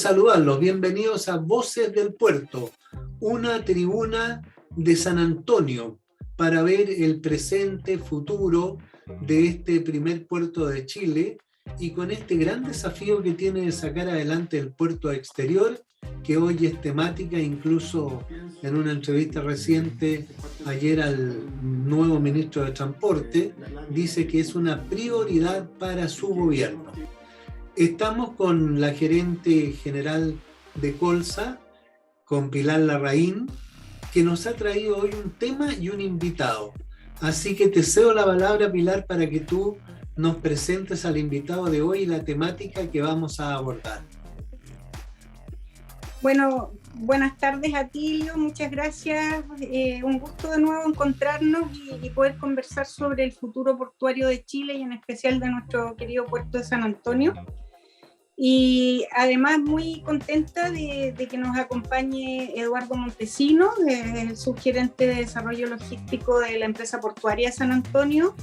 saludarlos. Bienvenidos a Voces del Puerto, una tribuna de San Antonio para ver el presente, futuro de este primer puerto de Chile y con este gran desafío que tiene de sacar adelante el puerto exterior, que hoy es temática, incluso en una entrevista reciente ayer al nuevo ministro de Transporte, dice que es una prioridad para su gobierno. Estamos con la gerente general de Colsa, con Pilar Larraín, que nos ha traído hoy un tema y un invitado. Así que te cedo la palabra, Pilar, para que tú nos presentes al invitado de hoy y la temática que vamos a abordar. Bueno, buenas tardes, Atilio, muchas gracias. Un gusto de nuevo encontrarnos y poder conversar sobre el futuro portuario de Chile y en especial de nuestro querido puerto de San Antonio. Y además muy contenta de que nos acompañe Eduardo Montesino, el subgerente de desarrollo logístico de la empresa portuaria de San Antonio,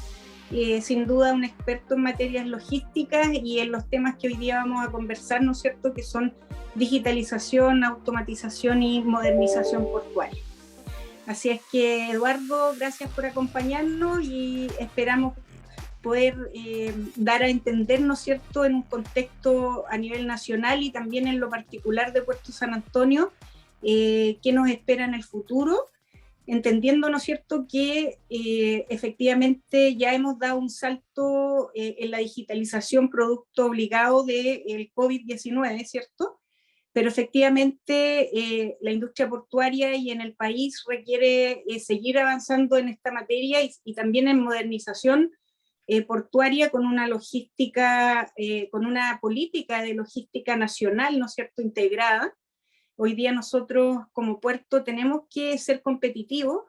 sin duda un experto en materias logísticas y en los temas que hoy día vamos a conversar, ¿no es cierto?, que son digitalización, automatización y modernización portuaria. Así es que, Eduardo, gracias por acompañarnos y esperamos poder dar a entender, ¿no es cierto?, en un contexto a nivel nacional y también en lo particular de Puerto San Antonio, qué nos espera en el futuro, entendiendo, ¿no es cierto?, que efectivamente ya hemos dado un salto en la digitalización producto obligado del COVID-19, ¿cierto? Pero efectivamente la industria portuaria y en el país requiere seguir avanzando en esta materia y también en modernización portuaria con una logística, con una política de logística nacional, ¿no es cierto?, integrada. Hoy día nosotros como puerto tenemos que ser competitivos,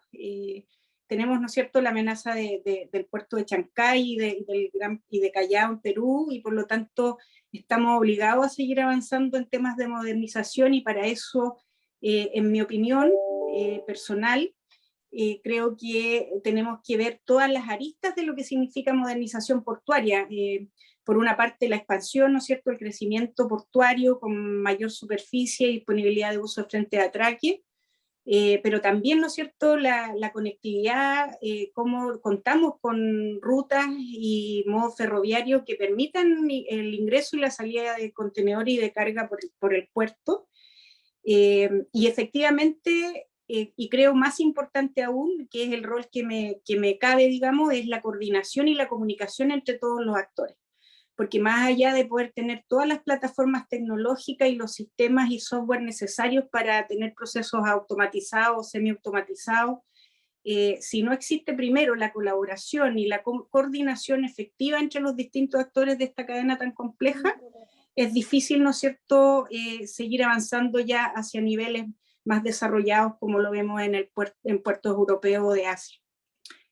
tenemos, ¿no es cierto?, la amenaza del puerto de Chancay y de Callao en Perú, y por lo tanto estamos obligados a seguir avanzando en temas de modernización y para eso, en mi opinión personal, creo que tenemos que ver todas las aristas de lo que significa modernización portuaria. Por una parte, la expansión, ¿no es cierto?, el crecimiento portuario con mayor superficie y disponibilidad de uso frente a atraque, pero también, ¿no es cierto?, la conectividad, cómo contamos con rutas y modo ferroviario que permitan el ingreso y la salida de contenedores y de carga por el puerto. Y efectivamente, y creo más importante aún, que es el rol que me cabe, digamos, es la coordinación y la comunicación entre todos los actores. Porque más allá de poder tener todas las plataformas tecnológicas y los sistemas y software necesarios para tener procesos automatizados, semiautomatizados, si no existe primero la colaboración y la coordinación efectiva entre los distintos actores de esta cadena tan compleja, es difícil, ¿no es cierto?, seguir avanzando ya hacia niveles más desarrollados como lo vemos en puertos europeos de Asia.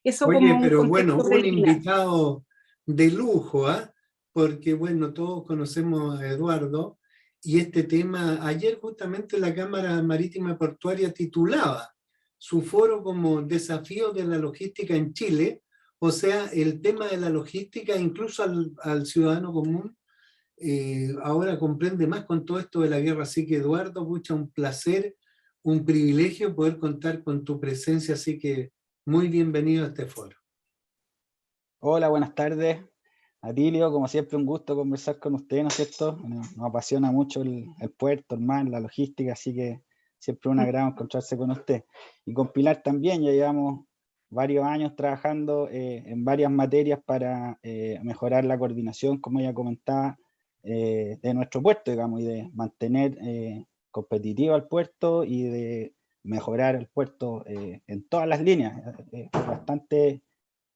Eso. Oye, como un pero contexto bueno, un preliminar. invitado de lujo, ¿eh? Porque bueno, todos conocemos a Eduardo y este tema, ayer justamente la Cámara Marítima Portuaria titulaba su foro como Desafío de la Logística en Chile, o sea, el tema de la logística incluso al ciudadano común ahora comprende más con todo esto de la guerra. Así que Eduardo, mucha un placer, un privilegio poder contar con tu presencia, así que muy bienvenido a este foro. Hola, buenas tardes. Atilio, como siempre un gusto conversar con usted, ¿no es cierto? Nos apasiona mucho el puerto, el mar, la logística, así que siempre un agrado encontrarse con usted. Y con Pilar también, ya llevamos varios años trabajando en varias materias para mejorar la coordinación, como ella comentaba, de nuestro puerto, digamos, y de mantener competitivo al puerto y de mejorar el puerto en todas las líneas. Bastante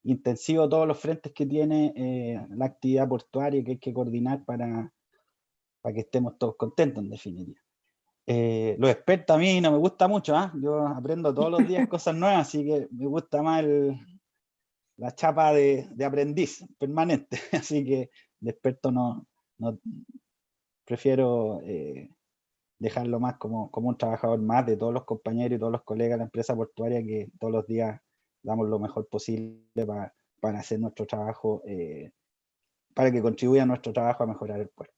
intensivo todos los frentes que tiene la actividad portuaria que hay que coordinar para que estemos todos contentos, en definitiva. Los expertos a mí no me gusta mucho, ¿eh? Yo aprendo todos los días cosas nuevas, así que me gusta más la chapa de aprendiz permanente, así que de experto no prefiero dejarlo más como un trabajador más de todos los compañeros y todos los colegas de la empresa portuaria, que todos los días damos lo mejor posible para hacer nuestro trabajo, para que contribuya a nuestro trabajo a mejorar el puerto.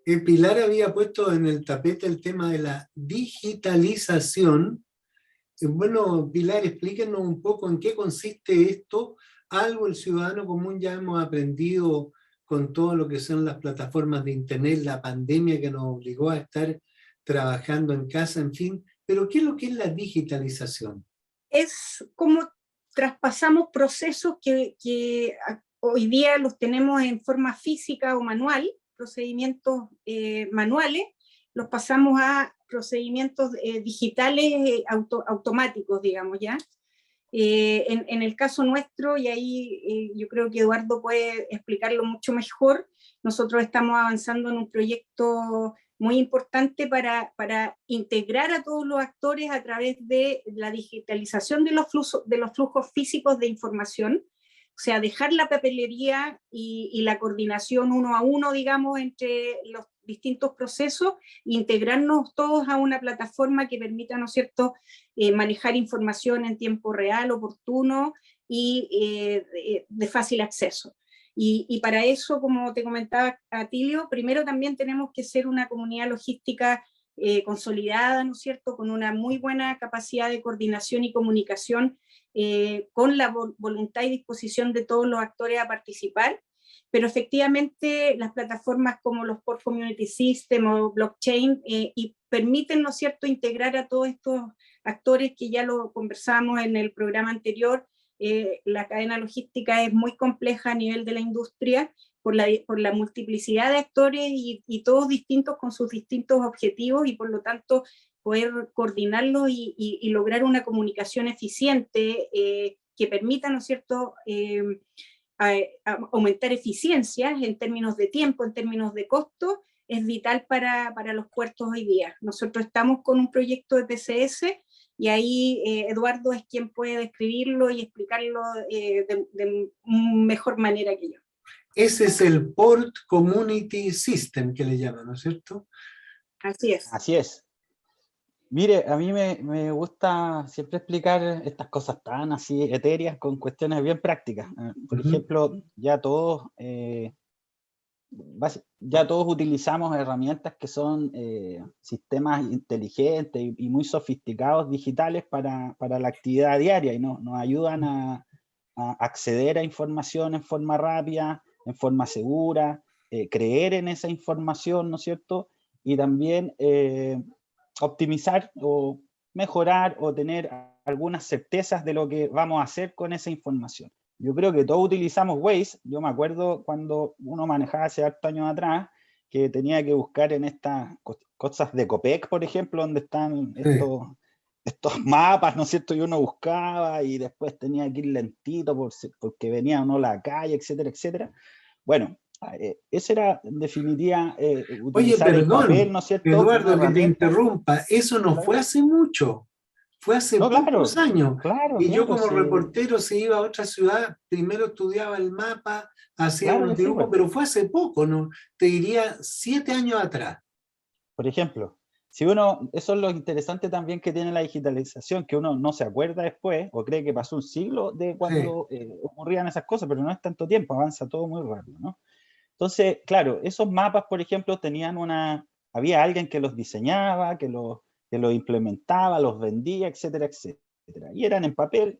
Pilar había puesto en el tapete el tema de la digitalización. Bueno, Pilar, explíquenos un poco en qué consiste esto. Algo el ciudadano común ya hemos aprendido con todo lo que son las plataformas de Internet, la pandemia que nos obligó a estar trabajando en casa, en fin. Pero ¿qué es lo que es la digitalización? Es como traspasamos procesos que hoy día los tenemos en forma física o manual, procedimientos manuales, los pasamos a procedimientos digitales automáticos, digamos, ¿ya? En el caso nuestro, y ahí yo creo que Eduardo puede explicarlo mucho mejor, nosotros estamos avanzando en un proyecto muy importante para integrar a todos los actores a través de la digitalización de los flujos físicos de información, o sea, dejar la papelería y la coordinación uno a uno, digamos, entre los distintos procesos, integrarnos todos a una plataforma que permita, ¿no es cierto?, manejar información en tiempo real, oportuno y de fácil acceso. Y para eso, como te comentaba Atilio, primero también tenemos que ser una comunidad logística consolidada, ¿no es cierto?, con una muy buena capacidad de coordinación y comunicación, con la voluntad y disposición de todos los actores a participar, pero efectivamente las plataformas como los Port Community System o blockchain y permiten, ¿no es cierto?, integrar a todos estos actores que ya lo conversamos en el programa anterior. La cadena logística es muy compleja a nivel de la industria por la multiplicidad de actores y todos distintos con sus distintos objetivos y por lo tanto poder coordinarlos y lograr una comunicación eficiente que permita, ¿no es cierto?, aumentar eficiencias en términos de tiempo, en términos de costo, es vital para los puertos hoy día. Nosotros estamos con un proyecto de PCS y ahí Eduardo es quien puede describirlo y explicarlo de mejor manera que yo. Ese es el Port Community System que le llaman, ¿no es cierto? Así es. Así es. Mire, a mí me gusta siempre explicar estas cosas tan así etéreas con cuestiones bien prácticas. Por ejemplo, ya todos utilizamos herramientas que son sistemas inteligentes y muy sofisticados digitales para la actividad diaria y nos ayudan a acceder a información en forma rápida, en forma segura, creer en esa información, ¿no es cierto? Y también optimizar o mejorar o tener algunas certezas de lo que vamos a hacer con esa información. Yo creo que todos utilizamos Waze. Yo me acuerdo cuando uno manejaba hace hartos años atrás, que tenía que buscar en estas cosas de Copec, por ejemplo, donde están estos mapas, ¿no es cierto? Y uno buscaba y después tenía que ir lentito porque venía o no la calle, etcétera, etcétera. Bueno, ese era en definitiva utilizar el papel, ¿no es cierto? Eduardo, que te interrumpa, eso no fue hace mucho. Fue hace pocos años. Y yo como reportero, si iba a otra ciudad, primero estudiaba el mapa, hacía un dibujo, pero fue hace poco, ¿no? Te diría 7 años atrás. Por ejemplo, eso es lo interesante también que tiene la digitalización, que uno no se acuerda después, o cree que pasó un siglo de cuando ocurrían esas cosas, pero no es tanto tiempo, avanza todo muy rápido, ¿no? Entonces, claro, esos mapas, por ejemplo, había alguien que los diseñaba, que los implementaba, los vendía, etcétera, etcétera. Y eran en papel,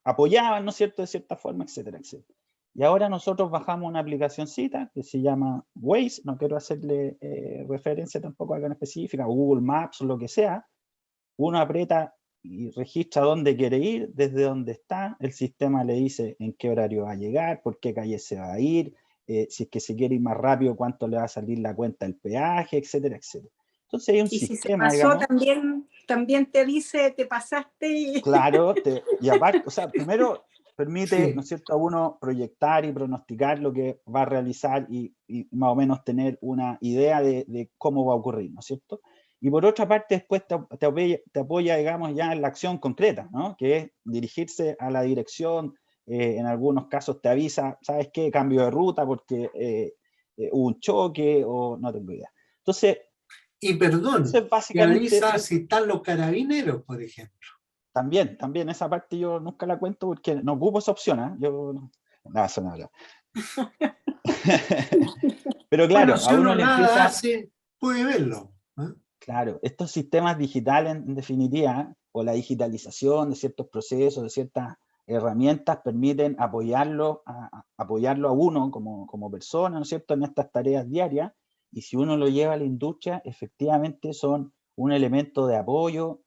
apoyaban, ¿no es cierto?, de cierta forma, etcétera, etcétera. Y ahora nosotros bajamos una aplicacioncita que se llama Waze, no quiero hacerle referencia tampoco a algo en específica, Google Maps o lo que sea. Uno aprieta y registra dónde quiere ir, desde dónde está, el sistema le dice en qué horario va a llegar, por qué calle se va a ir, si es que se quiere ir más rápido, cuánto le va a salir la cuenta del peaje, etcétera, etcétera. Entonces hay un sistema, si se pasó, digamos, también te dice, te pasaste. Claro, y aparte, o sea, primero permite, ¿no es cierto?, a uno proyectar y pronosticar lo que va a realizar y más o menos tener una idea de cómo va a ocurrir, ¿no es cierto? Y por otra parte, después te apoya, digamos, ya en la acción concreta, ¿no? Que es dirigirse a la dirección, en algunos casos te avisa, ¿sabes qué? Cambio de ruta porque hubo un choque o no tengo idea. Entonces, y perdón, te avisa si están los carabineros, por ejemplo. También esa parte yo nunca la cuento porque no ocupo esa opción, ¿eh? Yo, no, eso no, Pero claro, Bueno, si a uno uno le nada empieza... hace, puede verlo. ¿Ah? Claro, estos sistemas digitales en definitiva, o la digitalización de ciertos procesos, de ciertas herramientas, permiten apoyarlo a uno como persona, ¿no es cierto?, en estas tareas diarias, y si uno lo lleva a la industria, efectivamente son un elemento de apoyo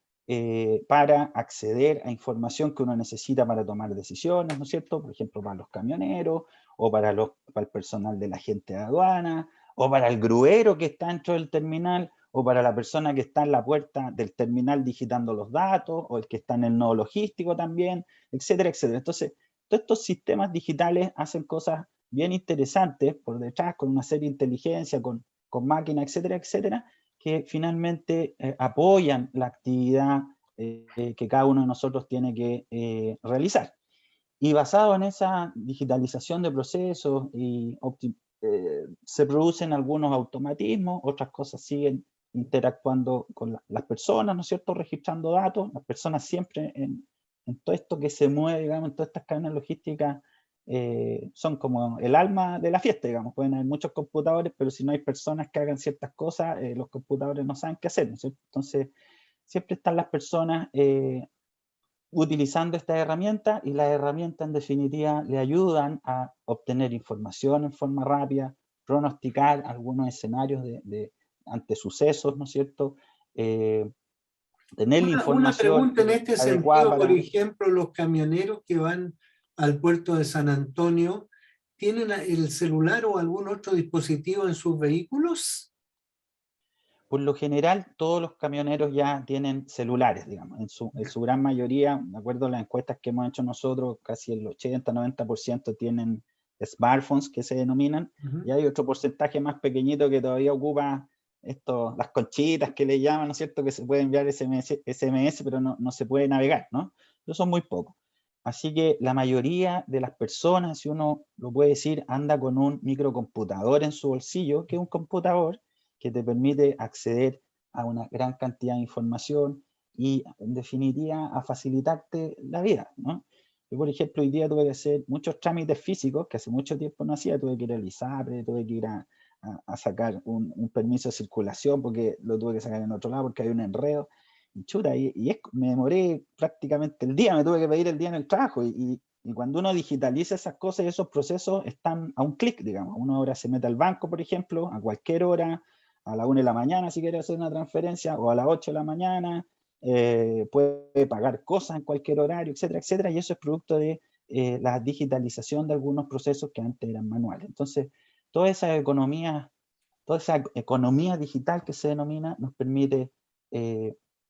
para acceder a información que uno necesita para tomar decisiones, ¿no es cierto?, por ejemplo, para los camioneros, o para el personal de la gente de aduana, o para el gruero que está dentro del terminal, o para la persona que está en la puerta del terminal digitando los datos, o el que está en el nodo logístico también, etcétera, etcétera. Entonces, todos estos sistemas digitales hacen cosas bien interesantes por detrás, con una serie de inteligencia, con máquinas, etcétera, etcétera, que finalmente apoyan la actividad que cada uno de nosotros tiene que realizar. Y basado en esa digitalización de procesos se producen algunos automatismos, otras cosas siguen interactuando con las personas, ¿no es cierto?, registrando datos. Las personas siempre en todo esto que se mueve, digamos, en todas estas cadenas logísticas, son como el alma de la fiesta, digamos. Pueden haber muchos computadores, pero si no hay personas que hagan ciertas cosas, los computadores no saben qué hacer, ¿no es cierto? Entonces, siempre están las personas utilizando estas herramientas, y las herramientas en definitiva le ayudan a obtener información en forma rápida, pronosticar algunos escenarios ante sucesos, ¿no es cierto? Tener la Una información pregunta en este adecuada sentido, por para... ejemplo, los camioneros que van al puerto de San Antonio, ¿tienen el celular o algún otro dispositivo en sus vehículos? Por lo general, todos los camioneros ya tienen celulares, digamos, en su gran mayoría. De acuerdo a las encuestas que hemos hecho nosotros, casi el 80-90% tienen smartphones, que se denominan, y hay otro porcentaje más pequeñito que todavía ocupa las conchitas que le llaman, ¿no es cierto?, que se puede enviar SMS, pero no se puede navegar, ¿no? Pero son muy pocos. Así que la mayoría de las personas, si uno lo puede decir, anda con un microcomputador en su bolsillo, que es un computador que te permite acceder a una gran cantidad de información y, en definitiva, a facilitarte la vida, ¿no? Yo, por ejemplo, hoy día tuve que hacer muchos trámites físicos que hace mucho tiempo no hacía. Tuve que ir al ISAPRE, tuve que ir a sacar un permiso de circulación porque lo tuve que sacar en otro lado porque hay un enredo. Y chuta, me demoré prácticamente el día, me tuve que pedir el día en el trabajo. Y cuando uno digitaliza esas cosas y esos procesos están a un clic, digamos. Uno ahora se mete al banco, por ejemplo, a cualquier hora, a la 1 de la mañana si quiere hacer una transferencia, o a las 8 de la mañana, puede pagar cosas en cualquier horario, etcétera, etcétera, y eso es producto de la digitalización de algunos procesos que antes eran manuales. Entonces, toda esa economía digital que se denomina nos permite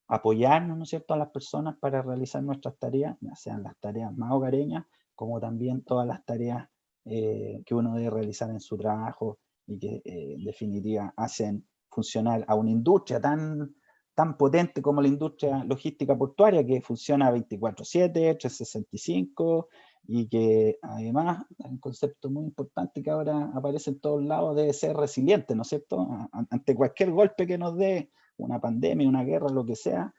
apoyarnos, ¿no es cierto?, a las personas para realizar nuestras tareas, ya sean las tareas más hogareñas, como también todas las tareas que uno debe realizar en su trabajo, y que en definitiva hacen funcionar a una industria tan potente como la industria logística portuaria, que funciona 24/7, 365, y que además, un concepto muy importante que ahora aparece en todos lados, debe ser resiliente, ¿no es cierto? Ante cualquier golpe que nos dé, una pandemia, una guerra, lo que sea,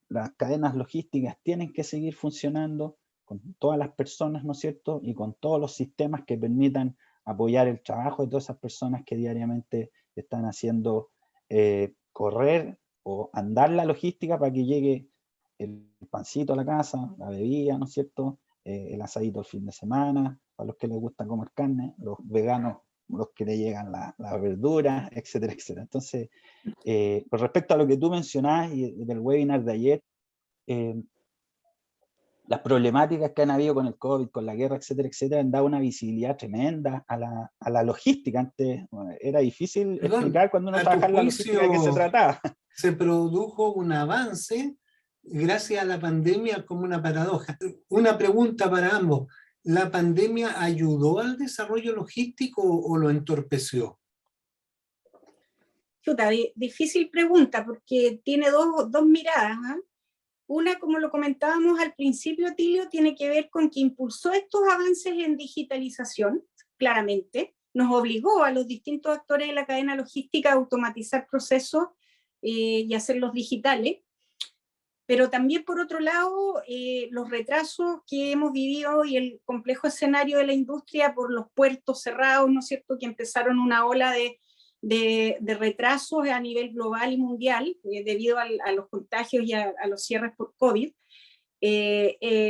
las cadenas logísticas tienen que seguir funcionando con todas las personas, ¿no es cierto?, y con todos los sistemas que permitan apoyar el trabajo de todas esas personas que diariamente están haciendo correr o andar la logística para que llegue el pancito a la casa, la bebida, ¿no es cierto?, el asadito el fin de semana, para los que les gusta comer carne, los veganos, los que le llegan las verduras, etcétera, etcétera. Entonces, con respecto a lo que tú mencionabas y del webinar de ayer, las problemáticas que han habido con el COVID, con la guerra, etcétera, etcétera, han dado una visibilidad tremenda a la logística. Antes era difícil Perdón, explicar cuando uno a tu trabajaba en la logística de qué se juicio, trataba. se produjo un avance gracias a la pandemia como una paradoja. Una pregunta para ambos. ¿La pandemia ayudó al desarrollo logístico o lo entorpeció? Chuta, difícil pregunta porque tiene dos miradas, ¿eh? Una, como lo comentábamos al principio, Tilio, tiene que ver con que impulsó estos avances en digitalización, claramente, nos obligó a los distintos actores de la cadena logística a automatizar procesos y hacerlos digitales. Pero también, por otro lado, los retrasos que hemos vivido y el complejo escenario de la industria por los puertos cerrados, ¿no es cierto?, que empezaron una ola de retrasos a nivel global y mundial debido a los contagios y a los cierres por COVID,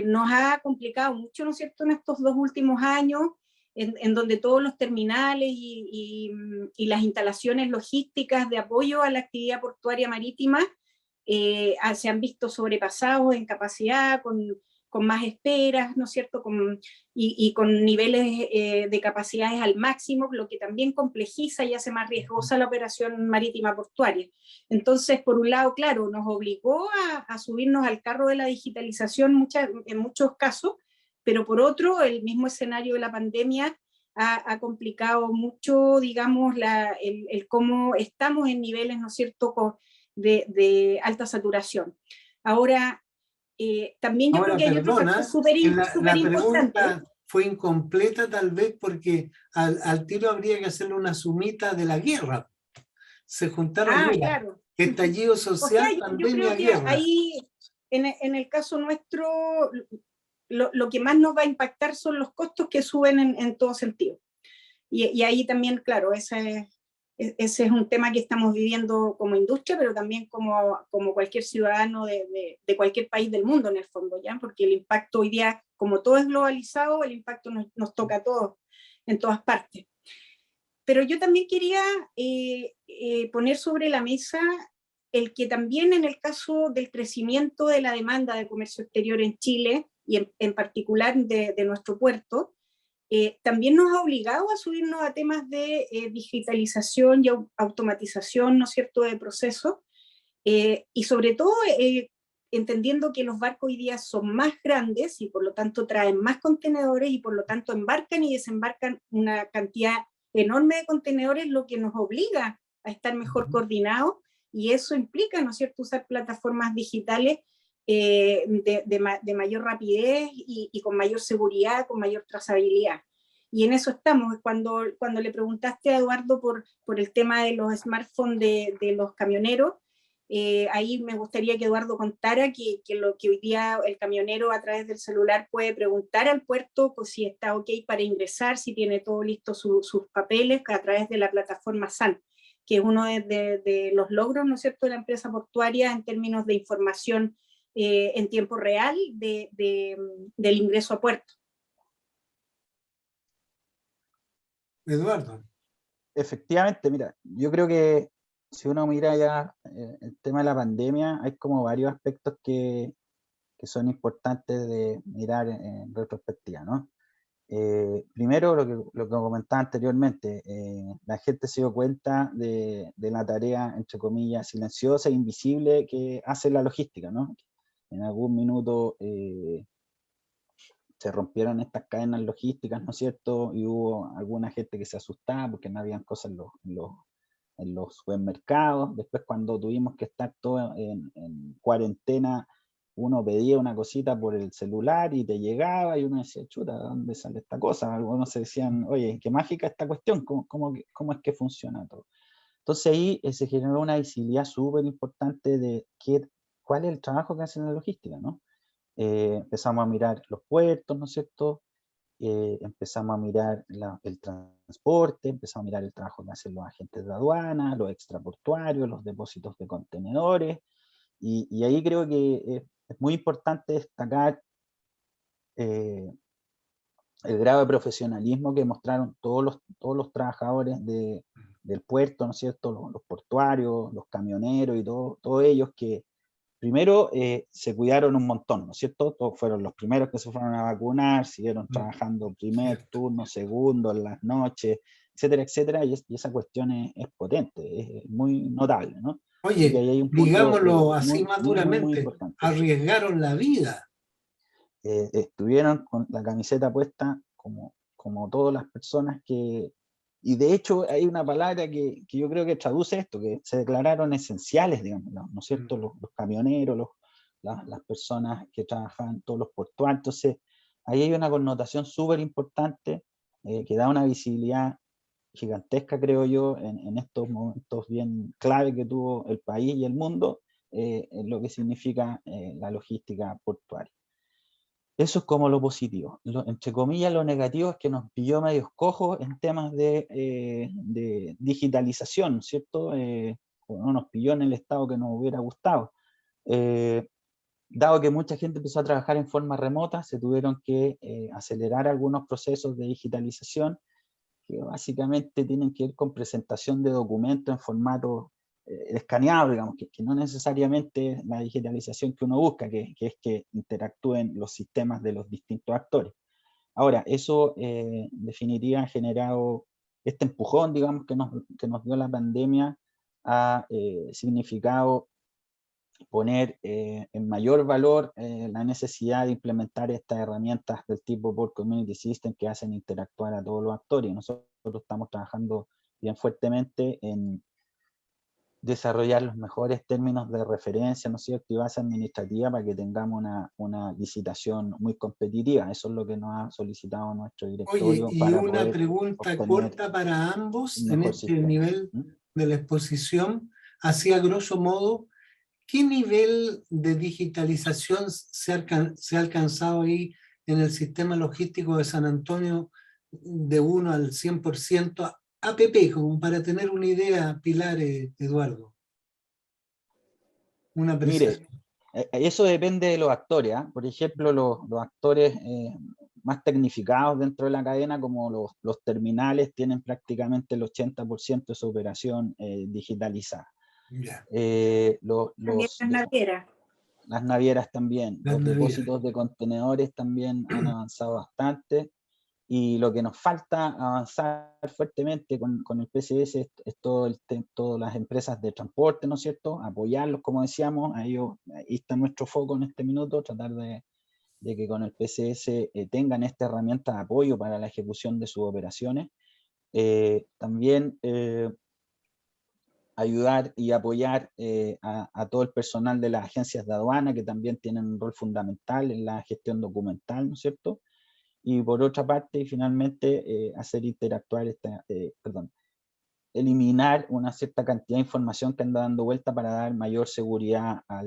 nos ha complicado mucho, ¿no es cierto?, en estos 2 últimos años, en donde todos los terminales y las instalaciones logísticas de apoyo a la actividad portuaria marítima se han visto sobrepasados en capacidad, con más esperas, ¿no es cierto?, y con niveles de capacidades al máximo, lo que también complejiza y hace más riesgosa la operación marítima portuaria. Entonces, por un lado, claro, nos obligó a subirnos al carro de la digitalización en muchos casos, pero por otro, el mismo escenario de la pandemia ha complicado mucho, digamos, el cómo estamos en niveles, ¿no es cierto?, de alta saturación. Ahora, también yo creo Ahora, que hay otro factor perdona, súper la importante. pregunta fue incompleta tal vez porque al tiro habría que hacerle una sumita de la guerra. Se juntaron, mira, Claro. estallido O sea, social, yo creo pandemia, que guerra. ahí, en el caso nuestro, lo que más nos va a impactar son los costos que suben en todo sentido. Y ahí también, claro, ese es un tema que estamos viviendo como industria, pero también como cualquier ciudadano de cualquier país del mundo, en el fondo, ¿ya? Porque el impacto hoy día, como todo es globalizado, el impacto nos toca a todos, en todas partes. Pero yo también quería poner sobre la mesa el que también en el caso del crecimiento de la demanda de comercio exterior en Chile, y en particular de nuestro puerto, también nos ha obligado a subirnos a temas de digitalización y automatización, ¿no es cierto?, de procesos, y sobre todo entendiendo que los barcos hoy día son más grandes y por lo tanto traen más contenedores y por lo tanto embarcan y desembarcan una cantidad enorme de contenedores, lo que nos obliga a estar mejor coordinados, y eso implica, ¿no es cierto?, usar plataformas digitales de mayor rapidez y con mayor seguridad, con mayor trazabilidad. Y en eso estamos. Cuando le preguntaste a Eduardo por el tema de los smartphones de los camioneros, ahí me gustaría que Eduardo contara que lo que hoy día el camionero a través del celular puede preguntar al puerto pues, si está ok para ingresar, si tiene todo listo sus papeles a través de la plataforma SAN, que es uno de los logros, ¿no es cierto?, de la empresa portuaria en términos de información en tiempo real del ingreso a puerto. Eduardo. Efectivamente, mira, yo creo que si uno mira ya el tema de la pandemia, hay como varios aspectos que son importantes de mirar en retrospectiva, ¿no? Primero, lo que comentaba anteriormente, la gente se dio cuenta de la tarea, entre comillas, silenciosa e invisible que hace la logística, ¿no? En algún minuto se rompieron estas cadenas logísticas, ¿no es cierto? Y hubo alguna gente que se asustaba porque no habían cosas en los supermercados. Después, cuando tuvimos que estar todos en cuarentena, uno pedía una cosita por el celular y te llegaba y uno decía, chuta, ¿de dónde sale esta cosa? Algunos se decían, oye, qué mágica esta cuestión, ¿cómo es que funciona todo? Entonces ahí se generó una visibilidad súper importante de cuál es el trabajo que hacen en la logística, ¿no? Empezamos a mirar los puertos, ¿no es cierto? Empezamos a mirar el transporte, empezamos a mirar el trabajo que hacen los agentes de aduana, los extraportuarios, los depósitos de contenedores, y ahí creo que es muy importante destacar el grado de profesionalismo que mostraron todos los trabajadores del puerto, ¿no es cierto? Los portuarios, los camioneros y todos ellos que primero se cuidaron un montón, ¿no es cierto? Todos fueron los primeros que se fueron a vacunar, siguieron trabajando primer turno, segundo, en las noches, etcétera, etcétera, y esa cuestión es potente, es muy notable, ¿no? Así que Oye, ahí hay un punto digámoslo así muy, más muy, muy, muy duramente, importante. arriesgaron la vida. Estuvieron con la camiseta puesta como todas las personas y de hecho hay una palabra que yo creo que traduce esto, que se declararon esenciales, digamos, ¿no es cierto? Los camioneros, las personas que trabajaban, todos los portuarios. Entonces, ahí hay una connotación súper importante que da una visibilidad gigantesca, creo yo, en estos momentos bien clave que tuvo el país y el mundo, lo que significa la logística portuaria. Eso es como lo positivo. Entre comillas, lo negativo es que nos pilló medios cojos en temas de digitalización, ¿cierto? No nos pilló en el estado que nos hubiera gustado. Dado que mucha gente empezó a trabajar en forma remota, se tuvieron que acelerar algunos procesos de digitalización que básicamente tienen que ver con presentación de documentos en formato escaneado, digamos, que no necesariamente la digitalización que uno busca, que es que interactúen los sistemas de los distintos actores. Ahora, eso en definitiva ha generado este empujón, digamos, que nos dio la pandemia, ha significado poner en mayor valor la necesidad de implementar estas herramientas del tipo Port Community System que hacen interactuar a todos los actores. Nosotros estamos trabajando bien fuertemente en desarrollar los mejores términos de referencia, ¿no es cierto?, y base administrativa para que tengamos una licitación muy competitiva. Eso es lo que nos ha solicitado nuestro directorio. Oye, y una pregunta corta para ambos en este nivel de la exposición, así a grosso modo, ¿qué nivel de digitalización se ha alcanzado ahí en el sistema logístico de San Antonio de 1 al 100%? APP, como para tener una idea, Pilar, Eduardo. Una Mire, eso depende de los actores, ¿eh? Por ejemplo, los actores más tecnificados dentro de la cadena, como los terminales, tienen prácticamente el 80% de su operación digitalizada. Yeah. Las navieras también, los depósitos de contenedores también han avanzado bastante. Y lo que nos falta avanzar fuertemente con el PCS es todas las empresas de transporte, ¿no es cierto? Apoyarlos, como decíamos, ahí está nuestro foco en este minuto, tratar de que con el PCS tengan esta herramienta de apoyo para la ejecución de sus operaciones. También ayudar y apoyar a todo el personal de las agencias de aduana, que también tienen un rol fundamental en la gestión documental, ¿no es cierto? Y por otra parte, y finalmente, hacer interactuar, eliminar una cierta cantidad de información que anda dando vuelta para dar mayor seguridad a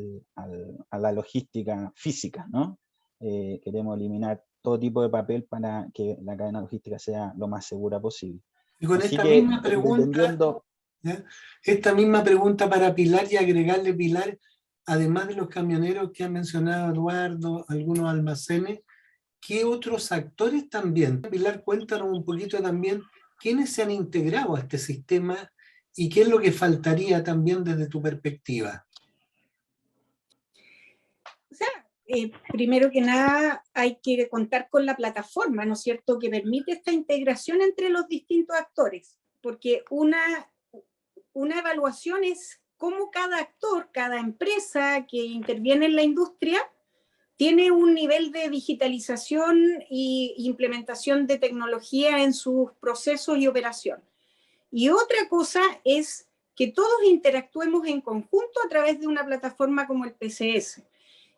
la logística física, ¿no? Queremos eliminar todo tipo de papel para que la cadena logística sea lo más segura posible. Y con esta misma pregunta para Pilar, y agregarle, Pilar, además de los camioneros que ha mencionado Eduardo, algunos almacenes, ¿qué otros actores también? Pilar, cuéntanos un poquito también quiénes se han integrado a este sistema y qué es lo que faltaría también desde tu perspectiva. O sea, primero que nada hay que contar con la plataforma, ¿no es cierto?, que permite esta integración entre los distintos actores, porque una evaluación es cómo cada actor, cada empresa que interviene en la industria tiene un nivel de digitalización e implementación de tecnología en sus procesos y operación. Y otra cosa es que todos interactuemos en conjunto a través de una plataforma como el PCS.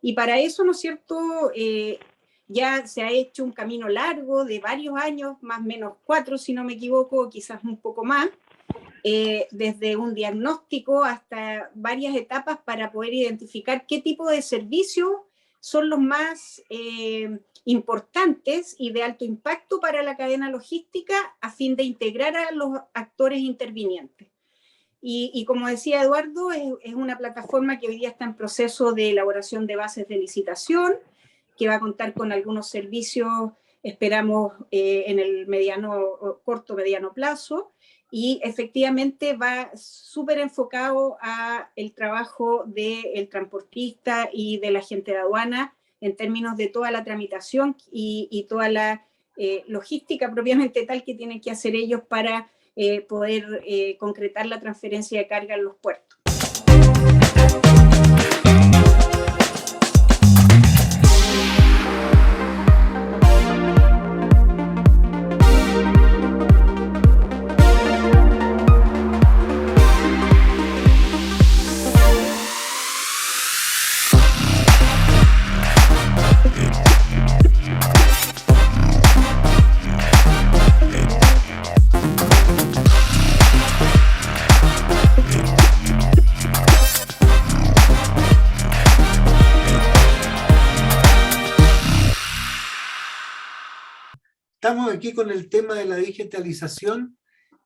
Y para eso, ¿no es cierto?, ya se ha hecho un camino largo de varios años, más o menos 4, si no me equivoco, quizás un poco más, desde un diagnóstico hasta varias etapas para poder identificar qué tipo de servicios son los más importantes y de alto impacto para la cadena logística a fin de integrar a los actores intervinientes. Y como decía Eduardo, es una plataforma que hoy día está en proceso de elaboración de bases de licitación, que va a contar con algunos servicios, esperamos, en el corto mediano plazo, y efectivamente va súper enfocado a el trabajo del transportista y de la gente de aduana en términos de toda la tramitación y toda la logística propiamente tal que tienen que hacer ellos para poder concretar la transferencia de carga en los puertos. estamos aquí con el tema de la digitalización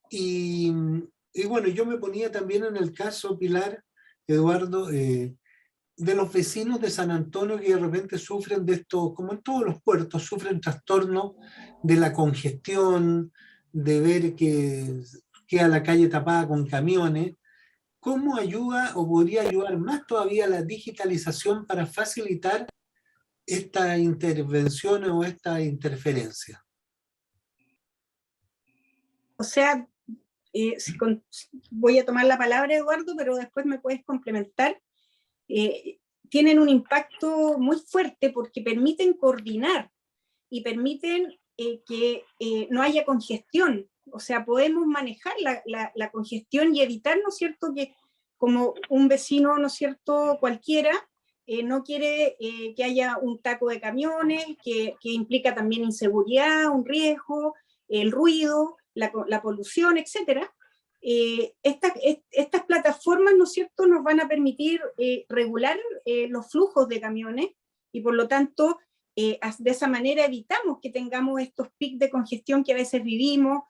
y bueno, yo me ponía también en el caso, Pilar, Eduardo, de los vecinos de San Antonio que de repente sufren de esto, como en todos los puertos, sufren trastornos de la congestión, de ver que queda la calle tapada con camiones. ¿Cómo ayuda o podría ayudar más todavía la digitalización para facilitar esta intervención o esta interferencia? O sea, voy a tomar la palabra, Eduardo, pero después me puedes complementar. Tienen un impacto muy fuerte porque permiten coordinar y permiten que no haya congestión. O sea, podemos manejar la congestión y evitar, ¿no es cierto?, que como un vecino, ¿no es cierto?, cualquiera, no quiere que haya un taco de camiones, que implica también inseguridad, un riesgo, el ruido, la polución, etcétera. Estas plataformas, ¿no es cierto?, nos van a permitir regular los flujos de camiones y por lo tanto de esa manera evitamos que tengamos estos picos de congestión que a veces vivimos.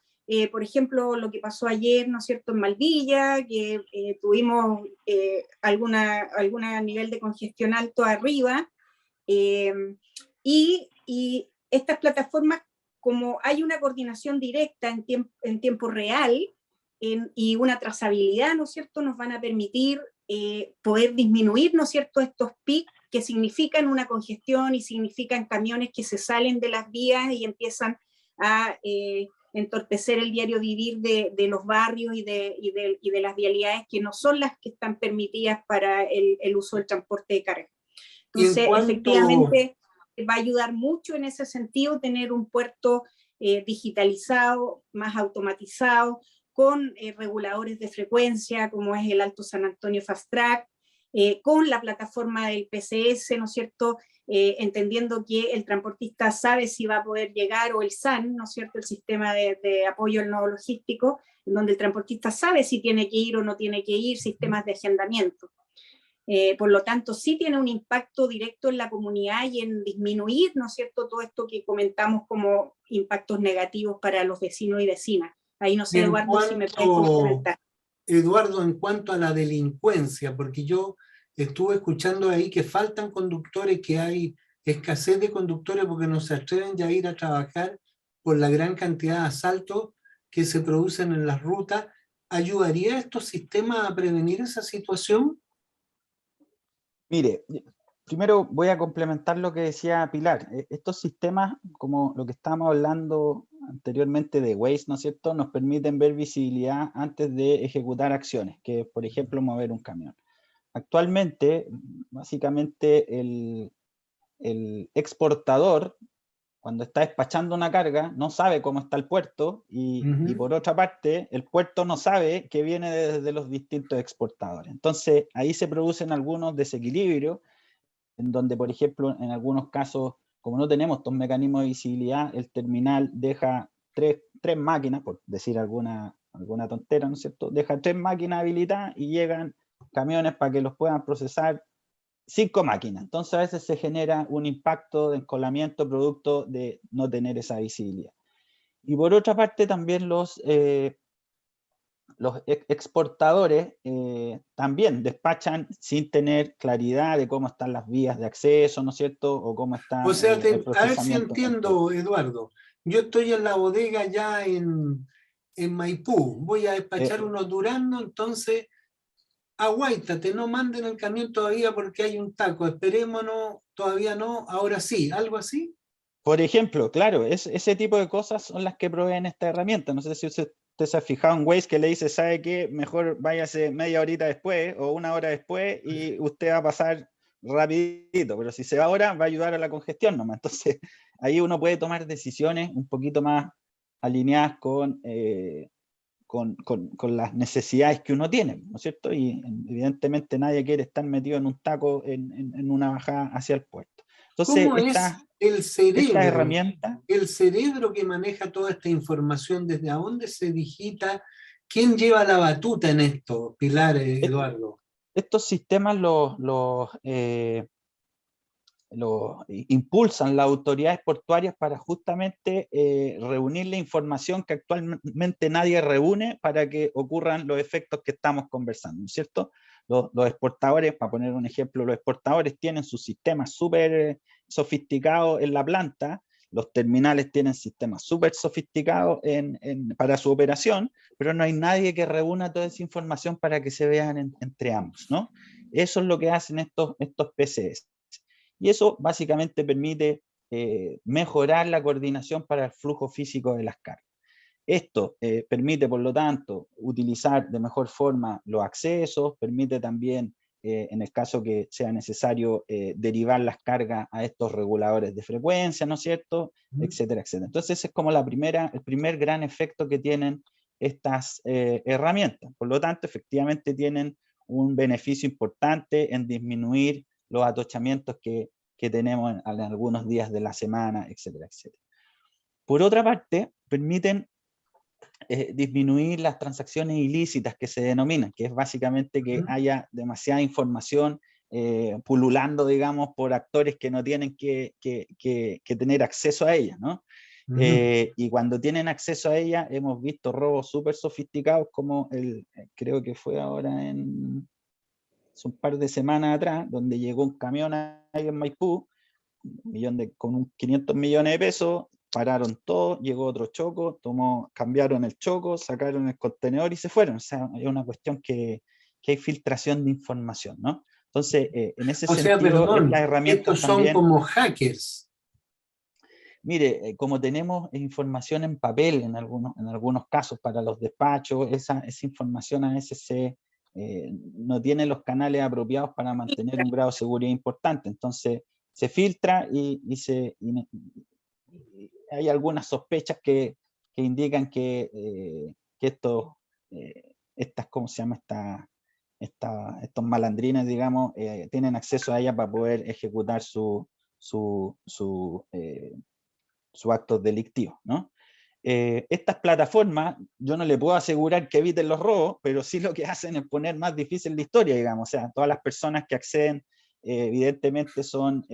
Por ejemplo, lo que pasó ayer, ¿no es cierto?, en Maldilla, que tuvimos alguna nivel de congestión alto arriba, y estas plataformas, como hay una coordinación directa en tiempo real y una trazabilidad, ¿no es cierto?, nos van a permitir poder disminuir, ¿no es cierto?, estos picos que significan una congestión y significan camiones que se salen de las vías y empiezan a entorpecer el diario vivir de los barrios y de las vialidades que no son las que están permitidas para el uso del transporte de carga. Entonces, efectivamente, va a ayudar mucho en ese sentido tener un puerto digitalizado, más automatizado, con reguladores de frecuencia, como es el Alto San Antonio Fast Track, con la plataforma del PCS, ¿no es cierto?, entendiendo que el transportista sabe si va a poder llegar, o el SAN, ¿no es cierto?, el sistema de apoyo al nodo logístico, en donde el transportista sabe si tiene que ir o no tiene que ir, sistemas de agendamiento. Por lo tanto, sí tiene un impacto directo en la comunidad y en disminuir, ¿no es cierto?, todo esto que comentamos como impactos negativos para los vecinos y vecinas. Ahí no sé, Eduardo, si me puedes complementar. Eduardo, en cuanto a la delincuencia, porque yo estuve escuchando ahí que faltan conductores, que hay escasez de conductores porque no se atreven ya a ir a trabajar por la gran cantidad de asaltos que se producen en las rutas. ¿Ayudaría estos sistemas a prevenir esa situación? Mire, primero voy a complementar lo que decía Pilar. Estos sistemas, como lo que estábamos hablando anteriormente de Waze, ¿no es cierto?, nos permiten ver visibilidad antes de ejecutar acciones, que por ejemplo mover un camión. Actualmente, básicamente el exportador, cuando está despachando una carga, no sabe cómo está el puerto y por otra parte, el puerto no sabe que viene desde los distintos exportadores. Entonces, ahí se producen algunos desequilibrios, en donde, por ejemplo, en algunos casos, como no tenemos estos mecanismos de visibilidad, el terminal deja tres máquinas, por decir alguna tontera, ¿no es cierto? Deja 3 máquinas habilitadas y llegan camiones para que los puedan procesar 5 máquinas. Entonces a veces se genera un impacto de encolamiento producto de no tener esa visibilidad. Y por otra parte también los exportadores también despachan sin tener claridad de cómo están las vías de acceso, ¿no es cierto? O cómo está O sea, el procesamiento. a ver si entiendo, Eduardo. Yo estoy en la bodega ya en Maipú, voy a despachar unos duraznos, entonces aguáitate, no manden el camión todavía porque hay un taco, esperémonos, todavía no, ahora sí, algo así. Por ejemplo, claro, ese tipo de cosas son las que proveen esta herramienta. No sé si usted se ha fijado en Waze que le dice, ¿sabe qué? Mejor váyase media horita después o una hora después y usted va a pasar rapidito, pero si se va ahora va a ayudar a la congestión nomás. Entonces, ahí uno puede tomar decisiones un poquito más alineadas con las necesidades que uno tiene, ¿no es cierto? Y evidentemente nadie quiere estar metido en un taco en una bajada hacia el puerto. Entonces, ¿Cómo es esta herramienta, el cerebro que maneja toda esta información? ¿Desde a dónde se digita? ¿Quién lleva la batuta en esto, Pilar, Eduardo? estos sistemas impulsan las autoridades portuarias para justamente reunir la información que actualmente nadie reúne para que ocurran los efectos que estamos conversando, ¿no es cierto? Los exportadores, para poner un ejemplo, los exportadores tienen sus sistemas súper sofisticados en la planta, los terminales tienen sistemas súper sofisticados para su operación, pero no hay nadie que reúna toda esa información para que se vean entre ambos, ¿no? Eso es lo que hacen estos PCS. Y eso básicamente permite mejorar la coordinación para el flujo físico de las cargas. Esto permite, por lo tanto, utilizar de mejor forma los accesos, permite también, en el caso que sea necesario, derivar las cargas a estos reguladores de frecuencia, ¿no es cierto? Etcétera, etcétera. Entonces, ese es como el primer gran efecto que tienen estas herramientas. Por lo tanto, efectivamente tienen un beneficio importante en disminuir los atochamientos que tenemos en algunos días de la semana, etcétera, etcétera. Por otra parte, permiten disminuir las transacciones ilícitas que se denominan, que es básicamente que haya demasiada información pululando, digamos, por actores que no tienen que tener acceso a ella, ¿no? Y cuando tienen acceso a ella, hemos visto robos súper sofisticados como creo que fue ahora hace un par de semanas atrás, donde llegó un camión ahí en Maipú, con 500 millones de pesos, pararon todo, llegó otro choco, cambiaron el choco, sacaron el contenedor y se fueron. O sea, es una cuestión que hay filtración de información, ¿no? Entonces, en ese sentido, perdón, estas herramientas estos son también, como hackers. Mire, como tenemos información en papel en algunos casos para los despachos, esa información a veces no tiene los canales apropiados para mantener un grado de seguridad importante. Entonces, se filtra y hay algunas sospechas que indican que ¿cómo se llama? Estos malandrines, digamos, tienen acceso a ella para poder ejecutar sus actos delictivos, ¿no? Estas plataformas, yo no le puedo asegurar que eviten los robos, pero sí lo que hacen es poner más difícil la historia, digamos. O sea, todas las personas que acceden, evidentemente son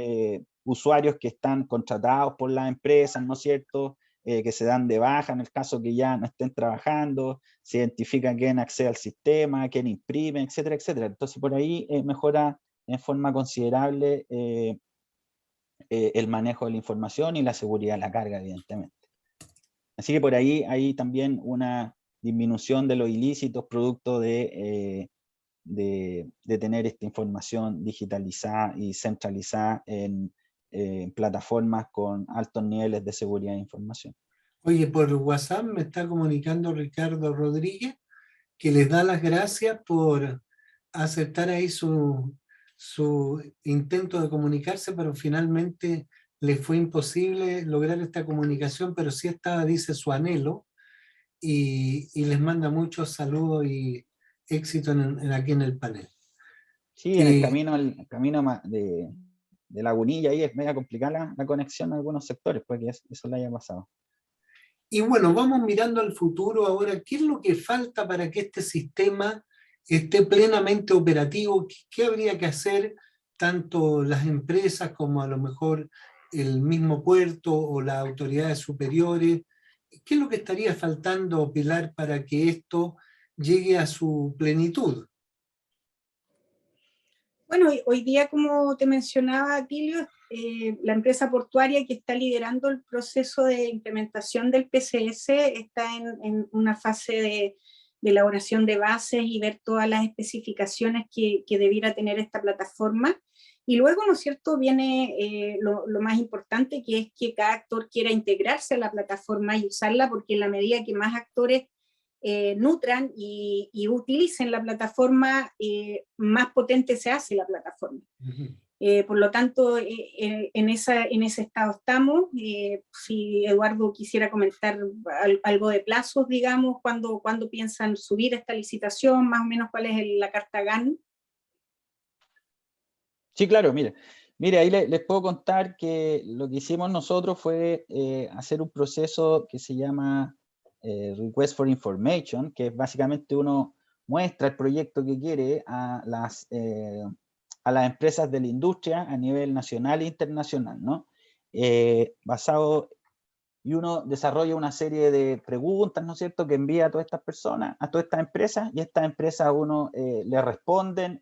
usuarios que están contratados por las empresas, ¿no es cierto? Que se dan de baja en el caso que ya no estén trabajando, se identifica quién accede al sistema, quién imprime, etcétera, etcétera. Entonces, por ahí mejora en forma considerable el manejo de la información y la seguridad de la carga, evidentemente. Así que por ahí hay también una disminución de los ilícitos producto de tener esta información digitalizada y centralizada en plataformas con altos niveles de seguridad de información. Oye, por WhatsApp me está comunicando Ricardo Rodríguez, que les da las gracias por aceptar ahí su intento de comunicarse, pero finalmente les fue imposible lograr esta comunicación, pero sí estaba, dice, su anhelo, y les manda muchos saludos y éxito aquí en el panel. Sí, en el camino de Lagunilla ahí es media complicada la conexión en algunos sectores, porque eso le haya pasado. Y bueno, vamos mirando al futuro ahora. ¿Qué es lo que falta para que este sistema esté plenamente operativo? ¿Qué habría que hacer tanto las empresas como a lo mejor el mismo puerto o las autoridades superiores? ¿Qué es lo que estaría faltando, Pilar, para que esto llegue a su plenitud? Bueno, hoy día, como te mencionaba, Atilio, la empresa portuaria que está liderando el proceso de implementación del PCS está en una fase de elaboración de bases y ver todas las especificaciones que debiera tener esta plataforma. Y luego, ¿no es cierto?, viene lo más importante, que es que cada actor quiera integrarse a la plataforma y usarla, porque en la medida que más actores nutran y utilicen la plataforma, más potente se hace la plataforma. Por lo tanto, en ese estado estamos. Si Eduardo quisiera comentar algo de plazos, digamos, ¿cuándo piensan subir esta licitación? Más o menos, ¿cuál es la carta GAN? Sí, claro, mire, ahí les puedo contar que lo que hicimos nosotros fue hacer un proceso que se llama Request for Information, que básicamente uno muestra el proyecto que quiere a a las empresas de la industria a nivel nacional e internacional, ¿no? Basado, y uno desarrolla una serie de preguntas, ¿no es cierto?, que envía a todas estas personas, a todas estas empresas, y estas empresas a uno le responden,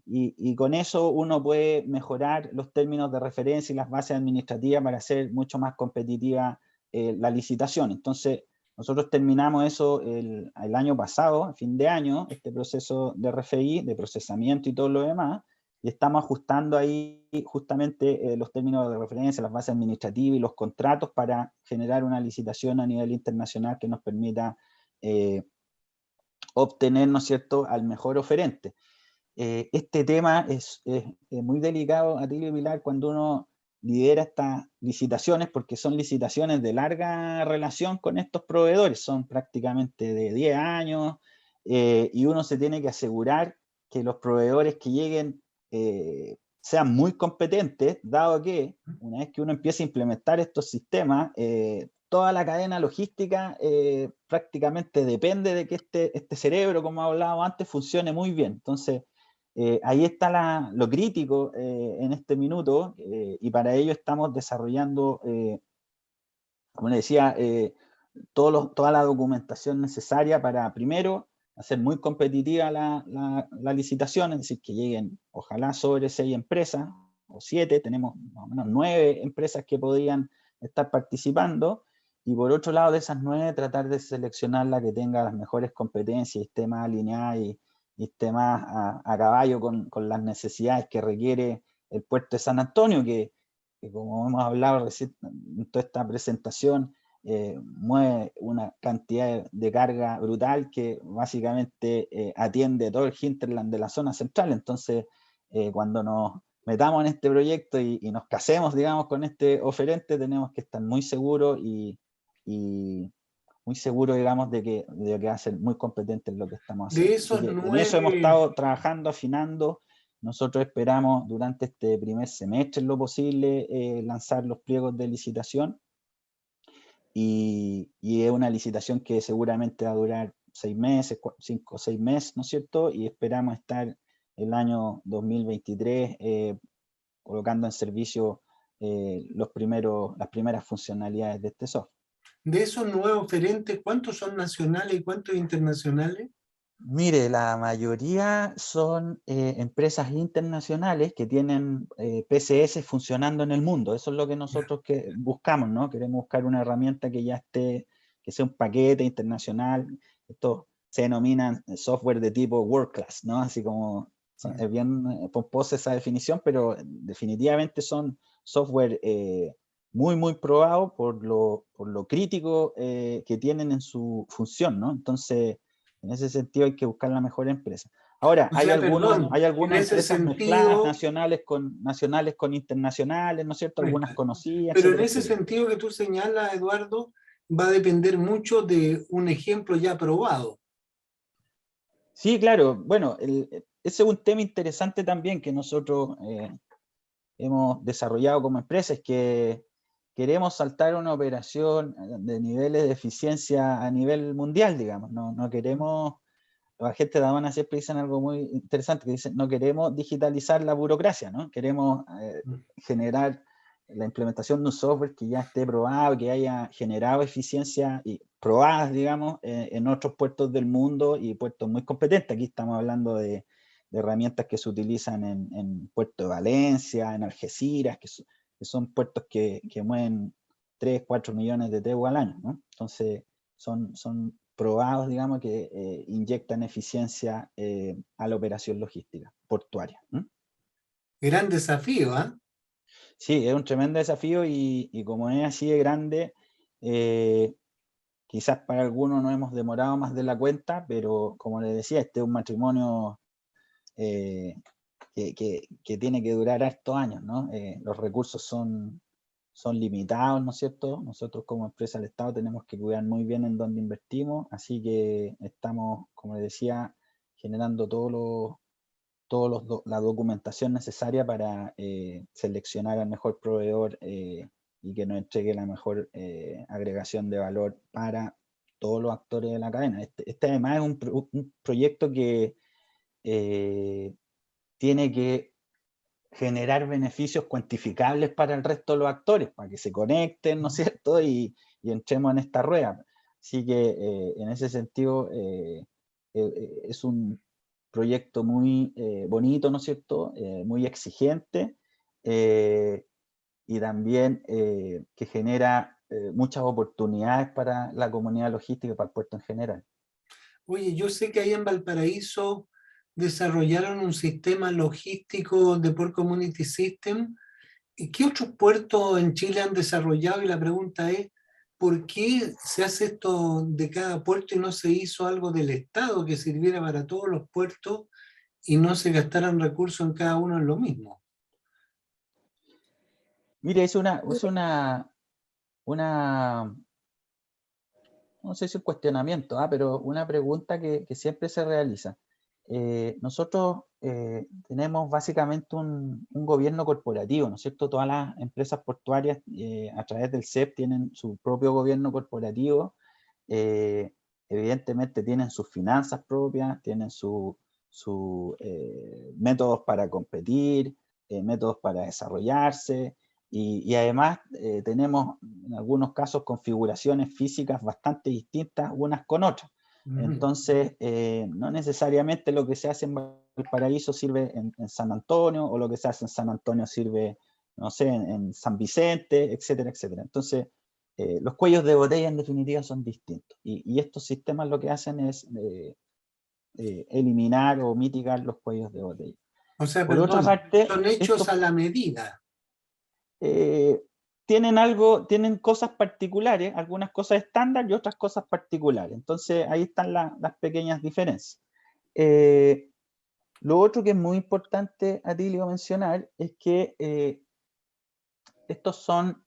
y con eso uno puede mejorar los términos de referencia y las bases administrativas para hacer mucho más competitiva la licitación. Entonces, nosotros terminamos eso el año pasado, a fin de año, este proceso de RFI, de procesamiento y todo lo demás, y estamos ajustando ahí justamente los términos de referencia, las bases administrativas y los contratos para generar una licitación a nivel internacional que nos permita obtener, ¿no es cierto?, al mejor oferente. Este tema es muy delicado, Atilio y Pilar, cuando uno lidera estas licitaciones, porque son licitaciones de larga relación con estos proveedores, son prácticamente de 10 años, y uno se tiene que asegurar que los proveedores que lleguen sean muy competentes, dado que una vez que uno empieza a implementar estos sistemas, toda la cadena logística prácticamente depende de que este cerebro, como hablábamos antes, funcione muy bien. Entonces, ahí está lo crítico en este minuto, y para ello estamos desarrollando, como les decía, toda la documentación necesaria para, primero, hacer muy competitiva la licitación, es decir, que lleguen ojalá sobre 6 empresas o 7, tenemos más o menos 9 empresas que podrían estar participando, y por otro lado de esas 9 tratar de seleccionar la que tenga las mejores competencias y esté más alineada y esté más a caballo con las necesidades que requiere el puerto de San Antonio, que como hemos hablado recién en toda esta presentación, mueve una cantidad de carga brutal que básicamente atiende todo el hinterland de la zona central. Entonces, cuando nos metamos en este proyecto y nos casemos, digamos, con este oferente, tenemos que estar muy seguros y muy seguros, digamos, de que va a ser muy competente en lo que estamos haciendo. De Así esos que en eso hemos 9, estado trabajando, afinando. Nosotros esperamos durante este primer semestre, en lo posible, lanzar los pliegos de licitación, y es una licitación que seguramente va a durar 6 meses, 5 o 6 meses, ¿no es cierto? Y esperamos estar el año 2023 colocando en servicio las primeras funcionalidades de este software. de esos 9 oferentes, ¿cuántos son nacionales y cuántos internacionales? Mire, la mayoría son empresas internacionales que tienen PCS funcionando en el mundo. Eso es lo que nosotros buscamos, ¿no? Queremos buscar una herramienta que ya esté, que sea un paquete internacional. Esto se denomina software de tipo world class, ¿no? Así como, es bien pomposa esa definición, pero definitivamente son software muy, muy probados por lo crítico que tienen en su función, ¿no? Entonces, en ese sentido hay que buscar la mejor empresa. Ahora, O hay sea, perdón, en algunas ese empresas mezcladas, sentido, nacionales con internacionales, ¿no es cierto? Algunas conocidas, pero en etcétera, ese etcétera. sentido que tú señalas, Eduardo, va a depender mucho de un ejemplo ya probado. Sí, claro. Bueno, ese es un tema interesante también que nosotros hemos desarrollado como empresa, es que queremos saltar una operación de niveles de eficiencia a nivel mundial, digamos. No queremos... Los agentes de aduana siempre dicen algo muy interesante, que dicen, no queremos digitalizar la burocracia, ¿no? Queremos generar la implementación de un software que ya esté probado, que haya generado eficiencia y probadas, digamos, en otros puertos del mundo y puertos muy competentes. Aquí estamos hablando de herramientas que se utilizan en Puerto de Valencia, en Algeciras, que son puertos que mueven 3, 4 millones de TEU al año, ¿no? Entonces, son probados, digamos, que inyectan eficiencia a la operación logística portuaria. Gran desafío, ¿ah? Sí, es un tremendo desafío y como es así de grande, quizás para algunos nos hemos demorado más de la cuenta, pero como les decía, este es un matrimonio que tiene que durar hartos años, ¿no? Los recursos son limitados, ¿no es cierto? Nosotros como empresa del Estado tenemos que cuidar muy bien en dónde invertimos, así que estamos, como les decía, generando la documentación necesaria para seleccionar al mejor proveedor y que nos entregue la mejor agregación de valor para todos los actores de la cadena. Este además es un proyecto que tiene que generar beneficios cuantificables para el resto de los actores, para que se conecten, ¿no es cierto? Y entremos en esta rueda. Así que en ese sentido es un proyecto muy bonito, ¿no es cierto? Muy exigente y también que genera muchas oportunidades para la comunidad logística y para el puerto en general. Oye, yo sé que ahí en Valparaíso desarrollaron un sistema logístico de Port Community System. ¿Y qué otros puertos en Chile han desarrollado? Y la pregunta es, ¿por qué se hace esto de cada puerto y no se hizo algo del Estado que sirviera para todos los puertos y no se gastaran recursos en cada uno en lo mismo? Mire, una no sé si un cuestionamiento, pero una pregunta que siempre se realiza. Nosotros tenemos básicamente un gobierno corporativo, ¿no es cierto? Todas las empresas portuarias a través del CEP tienen su propio gobierno corporativo, eh, evidentemente tienen sus finanzas propias, tienen sus métodos para competir, métodos para desarrollarse, y además tenemos en algunos casos configuraciones físicas bastante distintas unas con otras. Entonces, no necesariamente lo que se hace en Valparaíso sirve en San Antonio, o lo que se hace en San Antonio sirve, no sé, en San Vicente, etcétera, etcétera. Entonces, los cuellos de botella en definitiva son distintos. Y estos sistemas lo que hacen es eliminar o mitigar los cuellos de botella. O sea, Por otra perdón, parte, son hechos a la medida. tienen cosas particulares, algunas cosas estándar y otras cosas particulares. Entonces ahí están las pequeñas diferencias. Lo otro que es muy importante, Atilio, mencionar es que estos son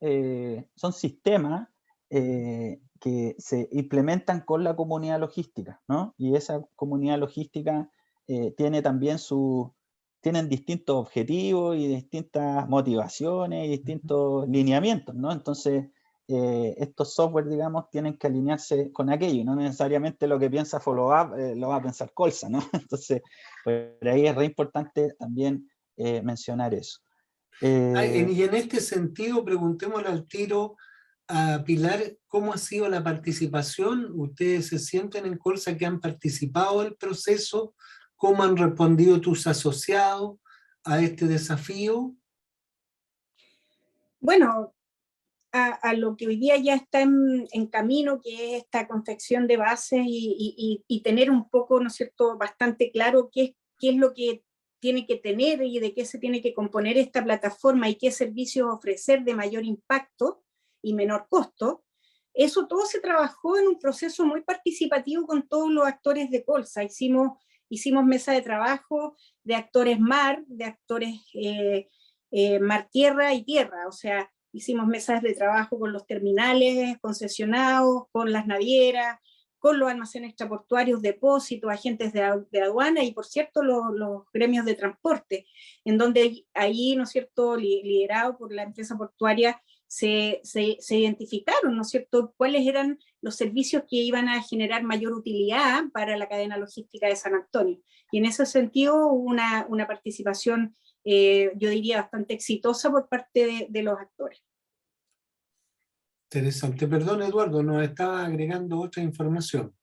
sistemas que se implementan con la comunidad logística, ¿no? Y esa comunidad logística tiene también tienen distintos objetivos y distintas motivaciones y distintos lineamientos, ¿no? Entonces, estos software, digamos, tienen que alinearse con aquello, y no necesariamente lo que piensa Follow Up lo va a pensar Colsa, ¿no? Entonces, por ahí es re importante también mencionar eso. Y en este sentido, preguntémosle al tiro a Pilar, ¿cómo ha sido la participación? ¿Ustedes se sienten en Colsa que han participado del proceso? ¿Cómo han respondido tus asociados a este desafío? Bueno, a lo que hoy día ya está en camino, que es esta confección de bases y tener un poco, ¿no es cierto?, bastante claro qué es lo que tiene que tener y de qué se tiene que componer esta plataforma y qué servicios ofrecer de mayor impacto y menor costo. Eso todo se trabajó en un proceso muy participativo con todos los actores de Colsa. Hicimos mesa de trabajo de actores mar, de actores mar, tierra y tierra, o sea, hicimos mesas de trabajo con los terminales concesionados, con las navieras, con los almacenes extraportuarios, depósitos, agentes de aduana y, por cierto, los gremios de transporte, en donde ahí, ¿no es cierto?, liderado por la empresa portuaria, se identificaron, ¿no es cierto?, cuáles eran los servicios que iban a generar mayor utilidad para la cadena logística de San Antonio. Y en ese sentido, hubo una participación, yo diría, bastante exitosa por parte de los actores. Interesante. Perdón, Eduardo, nos estaba agregando otra información.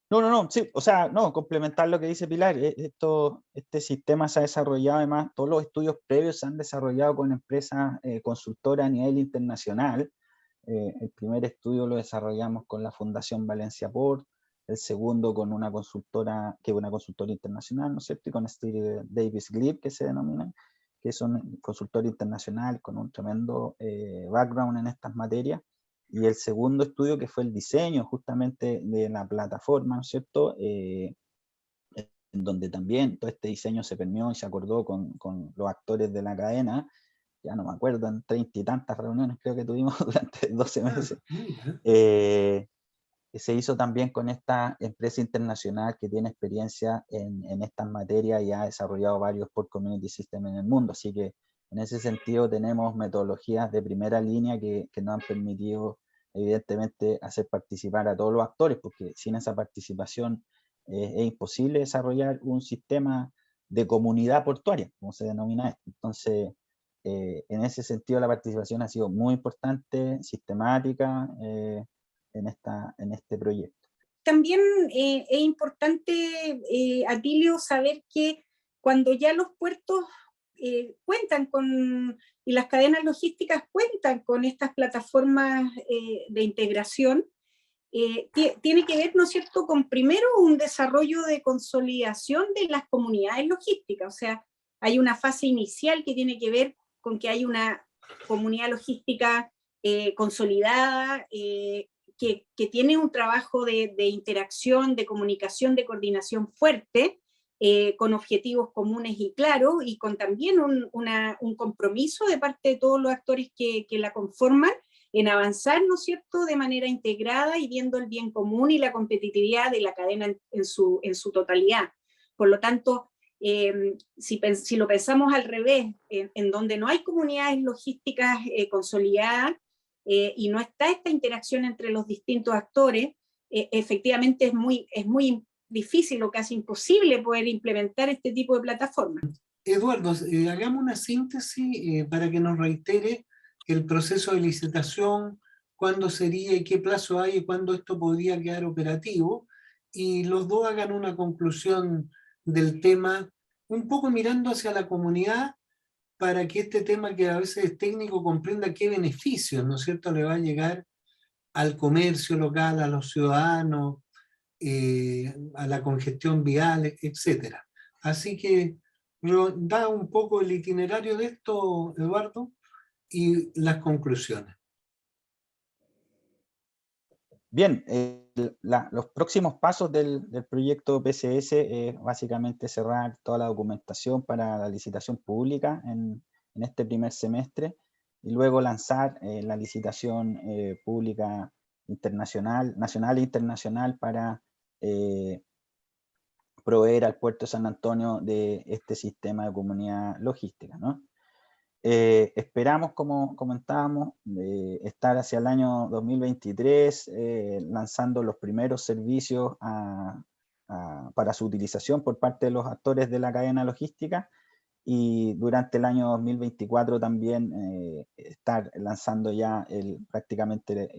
No, sí, o sea, no, complementar lo que dice Pilar, este sistema se ha desarrollado, además, todos los estudios previos se han desarrollado con empresas consultoras a nivel internacional. El primer estudio lo desarrollamos con la Fundación Valencia Port, el segundo con una consultora, que es una consultora internacional, ¿no es cierto? Y con Steve Davis Glib, que se denomina, que es un consultor internacional con un tremendo background en estas materias. Y el segundo estudio, que fue el diseño justamente de la plataforma, ¿no es cierto?, en donde también todo este diseño se permeó y se acordó con los actores de la cadena. Ya no me acuerdo, en 30 y tantas reuniones creo que tuvimos durante 12 meses. Se hizo también con esta empresa internacional que tiene experiencia en estas materias y ha desarrollado varios Port Community Systems en el mundo. Así que en ese sentido tenemos metodologías de primera línea que nos han permitido evidentemente hacer participar a todos los actores, porque sin esa participación es imposible desarrollar un sistema de comunidad portuaria, como se denomina esto. Entonces, en ese sentido la participación ha sido muy importante, sistemática en este proyecto. También es importante, Atilio, saber que cuando ya los puertos cuentan con, y las cadenas logísticas cuentan con estas plataformas de integración, tiene que ver, ¿no es cierto?, con primero un desarrollo de consolidación de las comunidades logísticas. O sea, hay una fase inicial que tiene que ver con que hay una comunidad logística consolidada, que tiene un trabajo de interacción, de comunicación, de coordinación fuerte, con objetivos comunes y claros, y con también un compromiso de parte de todos los actores que la conforman, en avanzar, ¿no es cierto?, de manera integrada y viendo el bien común y la competitividad de la cadena en su totalidad. Por lo tanto, si lo pensamos al revés, en donde no hay comunidades logísticas consolidadas y no está esta interacción entre los distintos actores, efectivamente es muy difícil o casi imposible poder implementar este tipo de plataformas. Eduardo, hagamos una síntesis para que nos reitere el proceso de licitación, cuándo sería y qué plazo hay y cuándo esto podría quedar operativo, y los dos hagan una conclusión del tema, un poco mirando hacia la comunidad, para que este tema, que a veces es técnico, comprenda qué beneficios, ¿no es cierto?, le va a llegar al comercio local, a los ciudadanos, a la congestión vial, etc. Así que da un poco el itinerario de esto, Eduardo, y las conclusiones. Bien, los próximos pasos del proyecto PCS es básicamente cerrar toda la documentación para la licitación pública en este primer semestre, y luego lanzar la licitación pública internacional, nacional e internacional, para proveer al puerto de San Antonio de este sistema de comunidad logística, ¿no? Esperamos, como comentábamos, estar hacia el año 2023 lanzando los primeros servicios para su utilización por parte de los actores de la cadena logística, y durante el año 2024 también estar lanzando ya prácticamente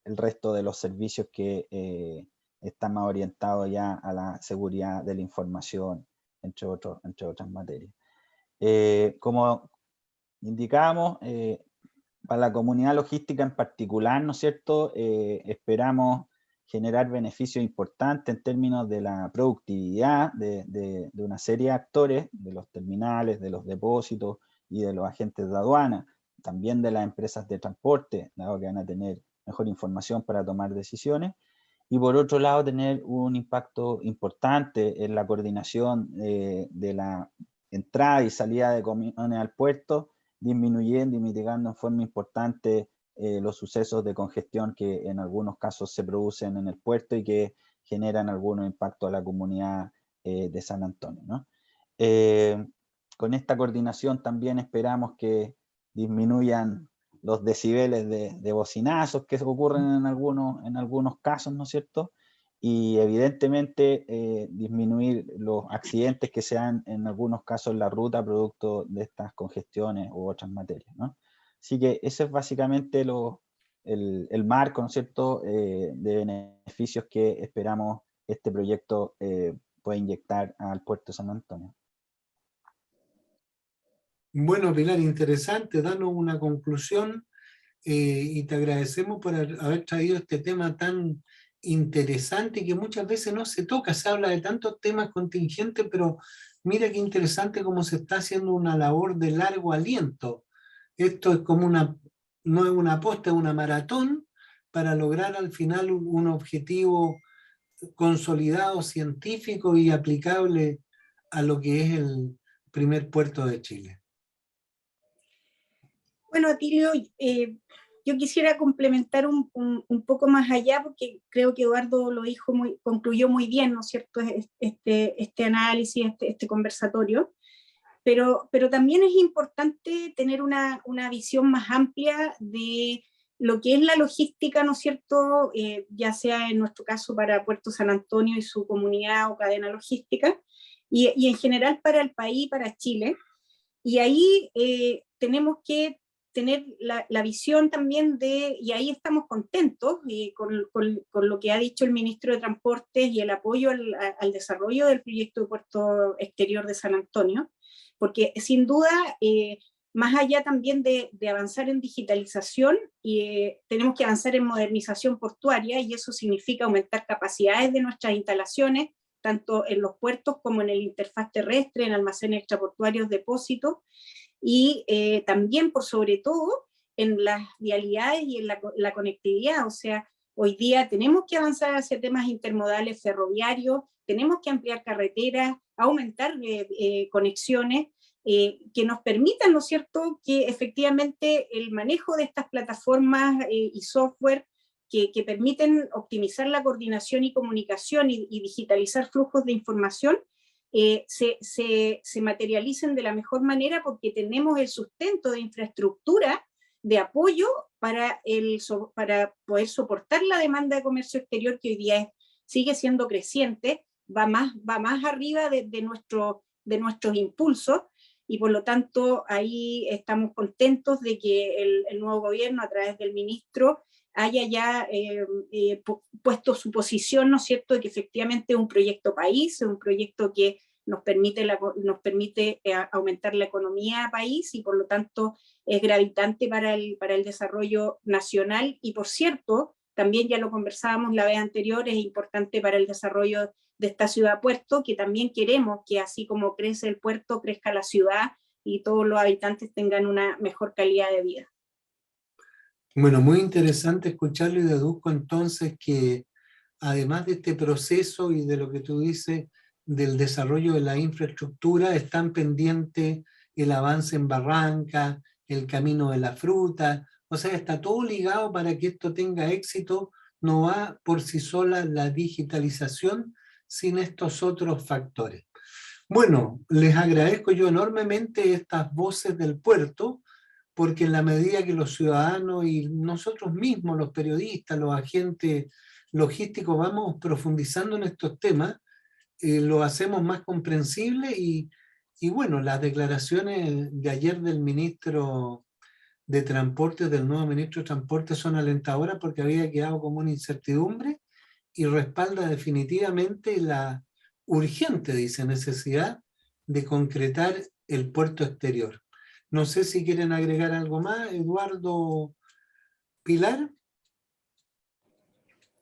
el resto de los servicios que están más orientados ya a la seguridad de la información, entre otras materias. Como indicamos, para la comunidad logística en particular, ¿no es cierto?, esperamos generar beneficios importantes en términos de la productividad de una serie de actores, de los terminales, de los depósitos y de los agentes de aduana, también de las empresas de transporte, dado que van a tener mejor información para tomar decisiones, y por otro lado tener un impacto importante en la coordinación de la entrada y salida de camiones al puerto, disminuyendo y mitigando en forma importante los sucesos de congestión que en algunos casos se producen en el puerto y que generan algunos impactos a la comunidad de San Antonio, ¿no? Con esta coordinación también esperamos que disminuyan los decibeles de bocinazos que ocurren en algunos casos, ¿no es cierto? Y evidentemente disminuir los accidentes que se dan en algunos casos en la ruta producto de estas congestiones u otras materias, ¿no? Así que ese es básicamente el marco, ¿no es cierto?, de beneficios que esperamos este proyecto pueda inyectar al puerto de San Antonio. Bueno, Pilar, interesante, danos una conclusión y te agradecemos por haber traído este tema tan interesante, que muchas veces no se toca. Se habla de tantos temas contingentes, pero mira qué interesante cómo se está haciendo una labor de largo aliento. Esto es como no es una posta, es una maratón para lograr al final un objetivo consolidado, científico y aplicable a lo que es el primer puerto de Chile. Bueno, Atilio, yo quisiera complementar un poco más allá, porque creo que Eduardo lo dijo concluyó muy bien, ¿no es cierto?, este análisis, este conversatorio, pero también es importante tener una visión más amplia de lo que es la logística, ¿no es cierto?, ya sea en nuestro caso para Puerto San Antonio y su comunidad o cadena logística, y en general para el país, para Chile. Y ahí tenemos que tener la visión también y ahí estamos contentos con lo que ha dicho el ministro de Transportes y el apoyo al desarrollo del proyecto de puerto exterior de San Antonio, porque sin duda, más allá también de avanzar en digitalización, tenemos que avanzar en modernización portuaria, y eso significa aumentar capacidades de nuestras instalaciones, tanto en los puertos como en el interfaz terrestre, en almacenes extraportuarios, depósitos, y también, por sobre todo, en las vialidades y en la conectividad. O sea, hoy día tenemos que avanzar hacia temas intermodales ferroviarios, tenemos que ampliar carreteras, aumentar conexiones que nos permitan, ¿no es cierto?, que efectivamente el manejo de estas plataformas y software que permiten optimizar la coordinación y comunicación y digitalizar flujos de información, se materialicen de la mejor manera, porque tenemos el sustento de infraestructura de apoyo para poder soportar la demanda de comercio exterior, que hoy día sigue siendo creciente, va más arriba de nuestros impulsos, y por lo tanto ahí estamos contentos de que el nuevo gobierno, a través del ministro, haya ya puesto su posición, ¿no es cierto?, de que efectivamente es un proyecto país, es un proyecto que nos permite aumentar la economía país, y por lo tanto es gravitante para el desarrollo nacional. Y por cierto, también ya lo conversábamos la vez anterior, es importante para el desarrollo de esta ciudad-puerto, que también queremos que, así como crece el puerto, crezca la ciudad y todos los habitantes tengan una mejor calidad de vida. Bueno, muy interesante escucharlo, y deduzco entonces que además de este proceso y de lo que tú dices del desarrollo de la infraestructura, están pendientes el avance en Barranca, el camino de la fruta, o sea, está todo ligado para que esto tenga éxito. No va por sí sola la digitalización sin estos otros factores. Bueno, les agradezco yo enormemente estas voces del puerto, porque en la medida que los ciudadanos y nosotros mismos, los periodistas, los agentes logísticos, vamos profundizando en estos temas, lo hacemos más comprensible, y bueno, las declaraciones de ayer del ministro de Transporte, del nuevo ministro de Transporte, son alentadoras, porque había quedado como una incertidumbre, y respalda definitivamente la urgente, dice, necesidad de concretar el puerto exterior. No sé si quieren agregar algo más, Eduardo, Pilar.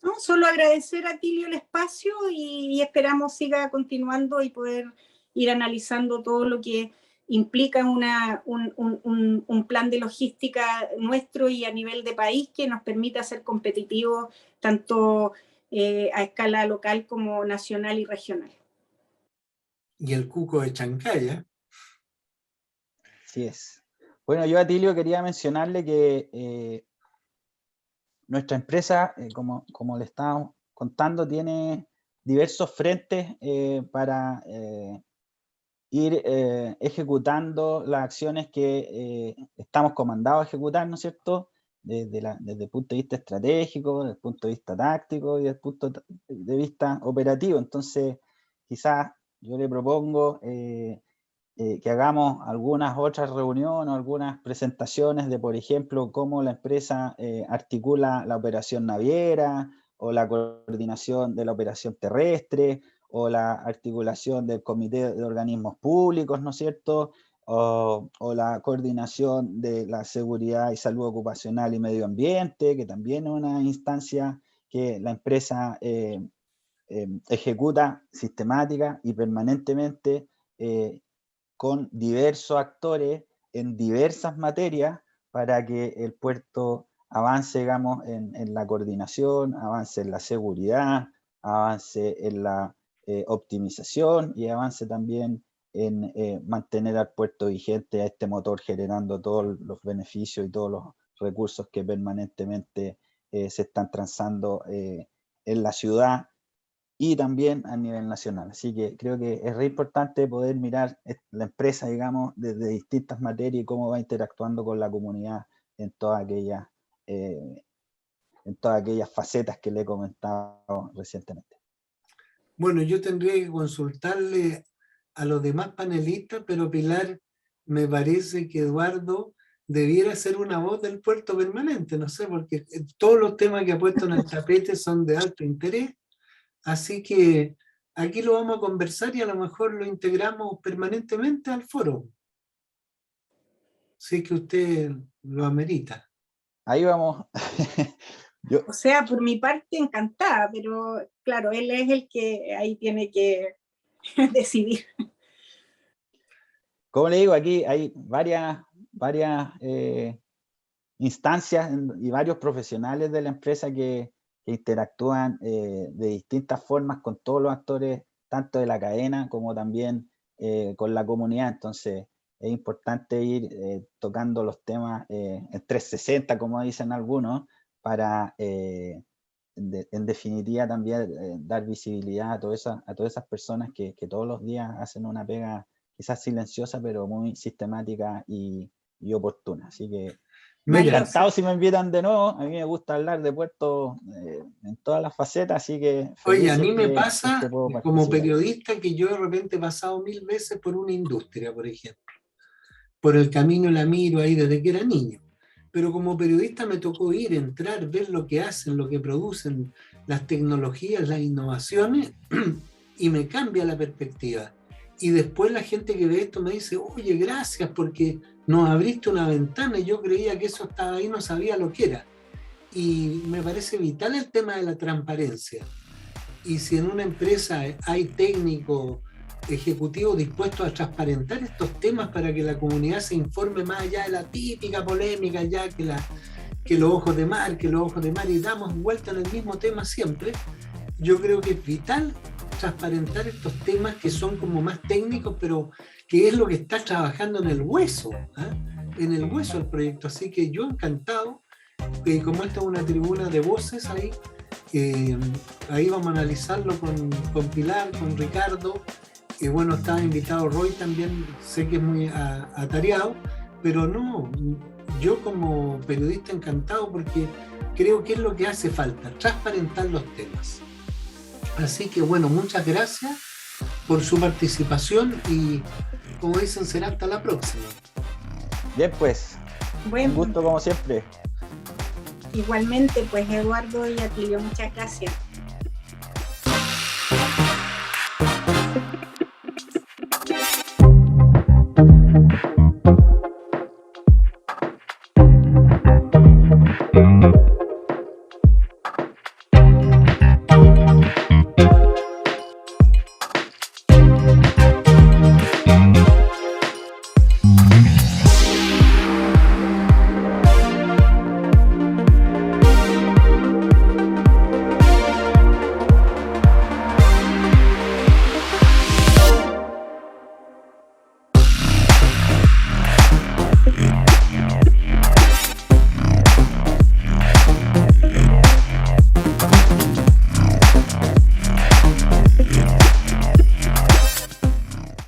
No, solo agradecer a Tilio el espacio, y esperamos siga continuando y poder ir analizando todo lo que implica un plan de logística nuestro y a nivel de país, que nos permita ser competitivos tanto a escala local como nacional y regional. Y el cuco de Chancaya. Así es. Bueno, yo a Tilio quería mencionarle que nuestra empresa, como le estaba contando, tiene diversos frentes para ir ejecutando las acciones que estamos comandados a ejecutar, ¿no es cierto?, desde el punto de vista estratégico, desde el punto de vista táctico y desde el punto de vista operativo. Entonces, quizás yo le propongo que hagamos algunas otras reuniones, algunas presentaciones de, por ejemplo, cómo la empresa articula la operación naviera, o la coordinación de la operación terrestre, o la articulación del comité de organismos públicos, ¿no es cierto?, o la coordinación de la seguridad y salud ocupacional y medio ambiente, que también es una instancia que la empresa ejecuta sistemática y permanentemente con diversos actores en diversas materias, para que el puerto avance, digamos, en la coordinación, avance en la seguridad, avance en la optimización, y avance también en mantener al puerto vigente, a este motor, generando todos los beneficios y todos los recursos que permanentemente se están transando en la ciudad y también a nivel nacional. Así que creo que es re importante poder mirar la empresa, digamos, desde distintas materias, y cómo va interactuando con la comunidad en todas aquellas facetas que le he comentado recientemente. Bueno, yo tendría que consultarle a los demás panelistas, pero Pilar, me parece que Eduardo debiera ser una voz del puerto permanente, no sé, porque todos los temas que ha puesto en el tapete son de alto interés, así que aquí lo vamos a conversar y a lo mejor lo integramos permanentemente al foro. Sí que usted lo amerita. Ahí vamos. O sea, por mi parte encantada, pero claro, él es el que ahí tiene que decidir. Como le digo, aquí hay varias instancias y varios profesionales de la empresa que interactúan de distintas formas con todos los actores, tanto de la cadena como también con la comunidad. Entonces, es importante ir tocando los temas en 360, como dicen algunos, para, en definitiva, también dar visibilidad a todas esas personas que todos los días hacen una pega quizás silenciosa, pero muy sistemática y oportuna. Así que encantado si me invitan de nuevo. A mí me gusta hablar de puertos en todas las facetas, así que... Oye, a mí me pasa como periodista que yo de repente he pasado 1000 veces por una industria, por ejemplo. Por el camino la miro ahí desde que era niño. Pero como periodista me tocó ir, entrar, ver lo que hacen, lo que producen, las tecnologías, las innovaciones, y me cambia la perspectiva. Y después la gente que ve esto me dice, oye, gracias porque nos abriste una ventana y yo creía que eso estaba ahí, no sabía lo que era. Y me parece vital el tema de la transparencia. Y si en una empresa hay técnicos, ejecutivos dispuestos a transparentar estos temas para que la comunidad se informe más allá de la típica polémica, ya que los ojos de mar, y damos vuelta en el mismo tema siempre, yo creo que es vital transparentar estos temas que son como más técnicos, pero que es lo que está trabajando en el hueso, en el hueso del proyecto. Así que yo encantado, como esta es una tribuna de voces ahí, ahí vamos a analizarlo con Pilar, con Ricardo, y bueno, estaba invitado Roy también, sé que es muy atareado, pero no, yo como periodista encantado porque creo que es lo que hace falta, transparentar los temas. Así que bueno, muchas gracias por su participación y como dicen, será hasta la próxima. Bien, pues, un gusto como siempre. Igualmente, pues Eduardo y Atilio, muchas gracias.